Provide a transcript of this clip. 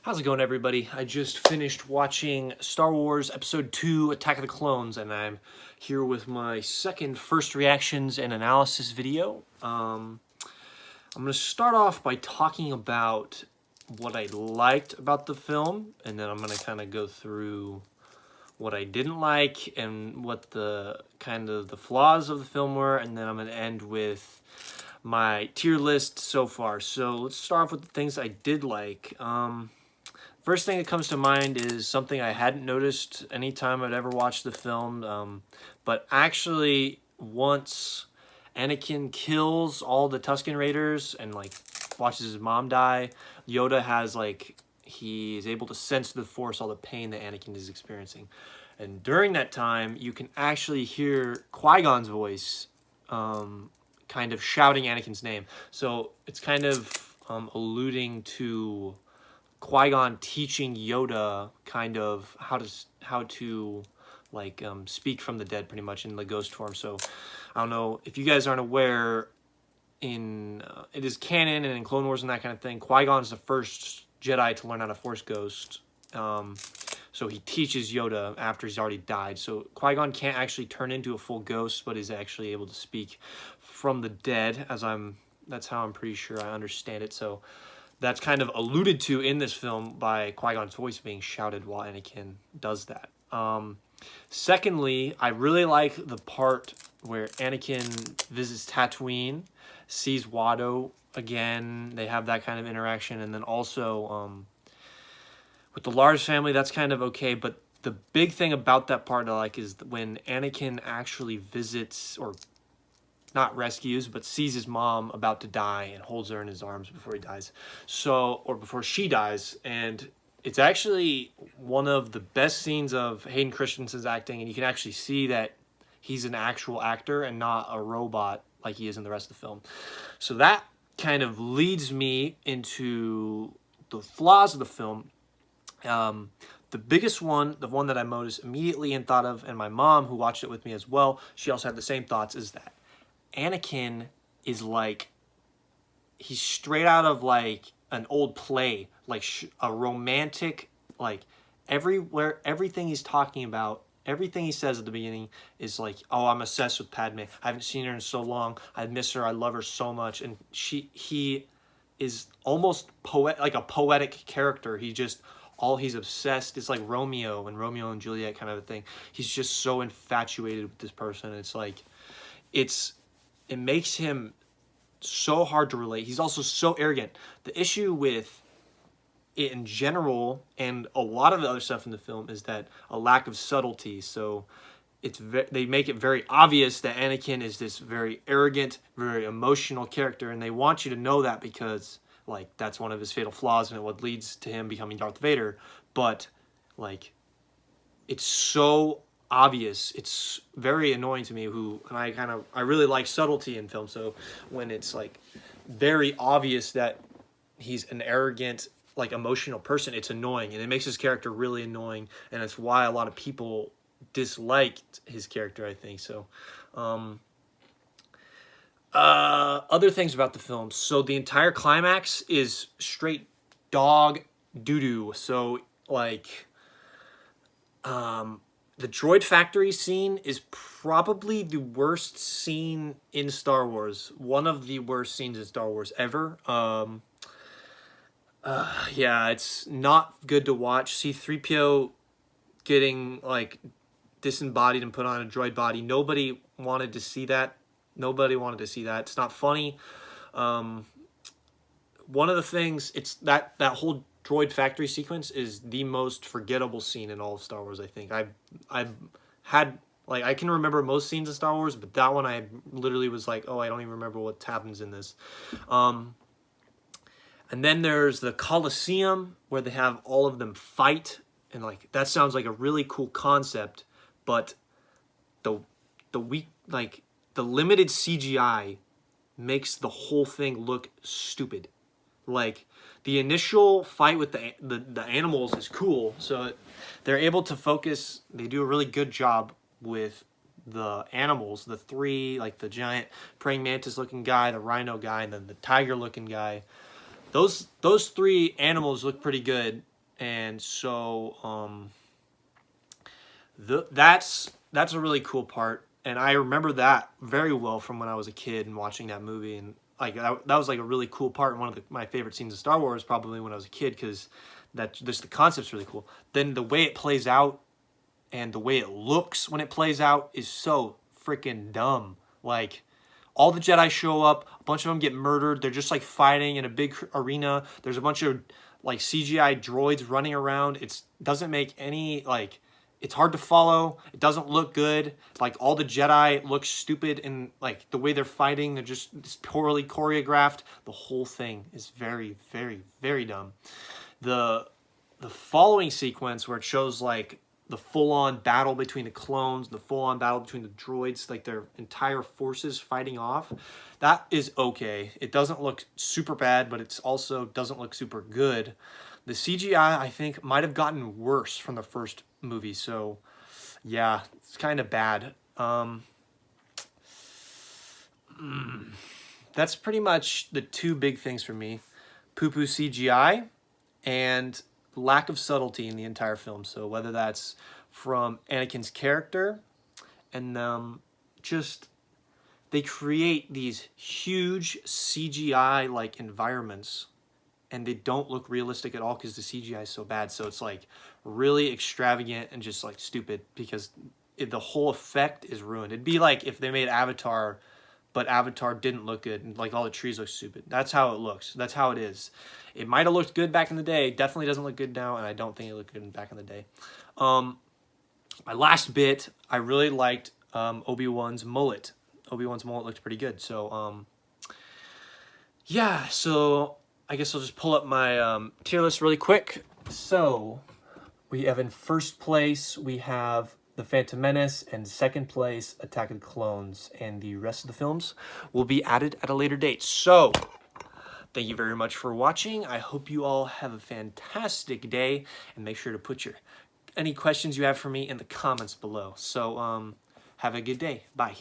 How's it going, everybody? I just finished watching Star Wars Episode 2, Attack of the Clones, and I'm here with my second first reactions and analysis video. I'm going to start off by talking about what I liked about the film, and then I'm going to kind of go through what I didn't like and what the kind of the flaws of the film were, and then I'm going to end with my tier list so far. So let's start off with the things I did like. First thing that comes to mind is something I hadn't noticed anytime I'd ever watched the film, but actually once Anakin kills all the Tusken Raiders and like watches his mom die, Yoda has he is able to sense the Force, all the pain that Anakin is experiencing. And during that time, you can actually hear Qui-Gon's voice kind of shouting Anakin's name. So it's kind of alluding to Qui-Gon teaching Yoda kind of how to speak from the dead, pretty much in the ghost form. So I don't know if you guys aren't aware, in it is canon and in Clone Wars and that kind of thing, Qui-Gon's the first Jedi to learn how to Force ghost. So he teaches Yoda after he's already died. So Qui-Gon can't actually turn into a full ghost, but is actually able to speak from the dead, that's how I'm pretty sure I understand it. So that's kind of alluded to in this film by Qui-Gon's voice being shouted while Anakin does that. Secondly, I really like the part where Anakin visits Tatooine, sees Watto again. They have that kind of interaction. And then also with the Lars family, that's kind of okay. But the big thing about that part I like is when Anakin actually visits, or not rescues, but sees his mom about to die and holds her in his arms before he dies. Or before she dies. And it's actually one of the best scenes of Hayden Christensen's acting, and you can actually see that he's an actual actor and not a robot like he is in the rest of the film. So that kind of leads me into the flaws of the film. The biggest one, the one that I noticed immediately and thought of, and my mom, who watched it with me as well, she also had the same thoughts, is that Anakin is he's straight out of an old play, a romantic, everything he's talking about, everything he says at the beginning is oh, I'm obsessed with Padme. I haven't seen her in so long. I miss her. I love her so much. And he is almost a poetic character. He's obsessed. It's like Romeo and Juliet kind of a thing. He's just so infatuated with this person. It makes him so hard to relate. He's also so arrogant. The issue with it in general, and a lot of the other stuff in the film, is that a lack of subtlety. So they make it very obvious that Anakin is this very arrogant, very emotional character, and they want you to know that because that's one of his fatal flaws and what leads to him becoming Darth Vader. But it's so obvious, it's very annoying to me, and I really like subtlety in film. So when it's very obvious that he's an arrogant, emotional person, it's annoying, and it makes his character really annoying, and it's why a lot of people disliked his character, I think. So other things about the film. So the entire climax is straight dog doo-doo. So the droid factory scene is probably the worst scene in Star Wars. One of the worst scenes in Star Wars ever. Yeah, it's not good to watch. C-3PO getting disembodied and put on a droid body. Nobody wanted to see that. It's not funny. One of the things, it's that whole droid factory sequence is the most forgettable scene in all of Star Wars, I think. I've had, I can remember most scenes in Star Wars, but that one I literally was oh, I don't even remember what happens in this. And then there's the Colosseum, where they have all of them fight, and that sounds like a really cool concept, but the limited CGI makes the whole thing look stupid. The initial fight with the animals is cool, so they're able to focus. They do a really good job with the animals, the three, the giant praying mantis looking guy, the rhino guy, and then the tiger looking guy. Those three animals look pretty good, And so that's a really cool part, and I remember that very well from when I was a kid and watching that movie. And like that was like a really cool part, and one of my favorite scenes of Star Wars probably when I was a kid, because just the concept's really cool. Then the way it plays out and the way it looks when it plays out is so freaking dumb. Like, all the Jedi show up, a bunch of them get murdered, they're just like fighting in a big arena, there's a bunch of like CGI droids running around. It doesn't make any, like, it's hard to follow, it doesn't look good, like all the Jedi look stupid, and like the way they're fighting, they're just poorly choreographed. The whole thing is very, very, very dumb. The following sequence where it shows like the full-on battle between the clones, the full-on battle between the droids, like their entire forces fighting off, that is okay. It doesn't look super bad, but it also doesn't look super good. The CGI, I think, might have gotten worse from the first movie, so yeah, it's kind of bad. That's pretty much the two big things for me. Poo-poo CGI and lack of subtlety in the entire film. So whether that's from Anakin's character, and just they create these huge CGI like environments, and they don't look realistic at all because the CGI is so bad. So it's like really extravagant and just like stupid, because the whole effect is ruined. It'd be like if they made Avatar, but Avatar didn't look good, and like all the trees look stupid. That's how it looks. That's how it is. It might have looked good back in the day. Definitely doesn't look good now, and I don't think it looked good back in the day. My last bit, I really liked Obi-Wan's mullet. Obi-Wan's mullet looked pretty good. So yeah, so I guess I'll just pull up my tier list really quick. So we have in first place, we have The Phantom Menace, and second place, Attack of the Clones, and the rest of the films will be added at a later date. So thank you very much for watching. I hope you all have a fantastic day, and make sure to put any questions you have for me in the comments below. So have a good day. Bye.